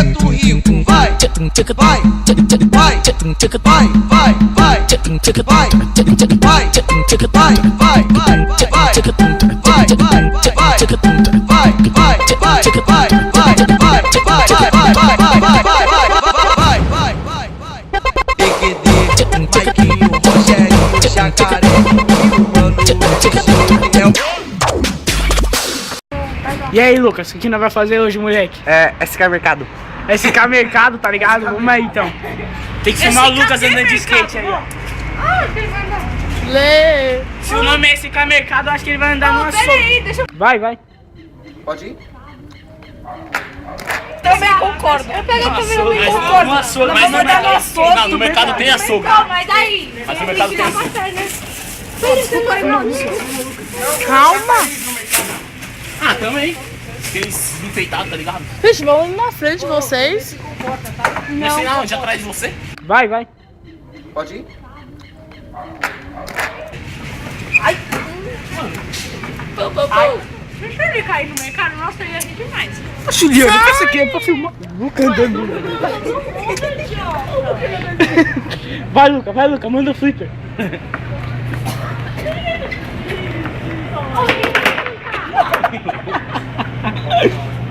preto rico, vai, vai, vai, vai, vai, vai, vai, vai, E aí, Lucas, o que nós vamos fazer hoje, moleque? SK Mercado. SK Mercado, tá ligado? Vamos aí, então. Tem que filmar o Lucas andando de skate aí, ó. Se o nome é SK Mercado, eu acho que ele vai andar numa sopa. Vai, vai. Pode ir? Também concordo. Eu peguei também, eu concordo. Mas no mercado tem açougue. Não, mas daí. Mas no mercado tem açougue. Calma. Ah, também. Aqueles enfeitados, tá ligado? Vixe, vamos na frente de vocês. Não sei não, onde atrás de você. Vai, vai. Pode ir? Deixa ele cair no mercado, nossa, eu ia rir demais. Juliano, o que isso aqui é pra filmar? Lucas andando. Vai, Lucas, manda o flipper.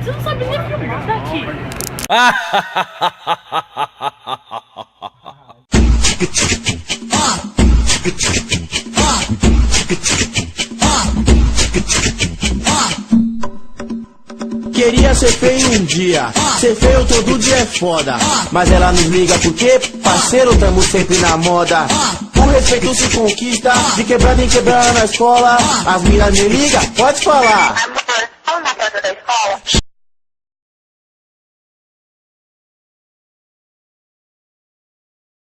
Você não sabe nem filmar daqui. Queria ser feio um dia, ser feio todo dia é foda. Mas ela nos liga porque, parceiro, tamo sempre na moda. O respeito se conquista, de quebrada em quebrada na escola. As minas me ligam, pode falar. Amor, vamos na porta da escola?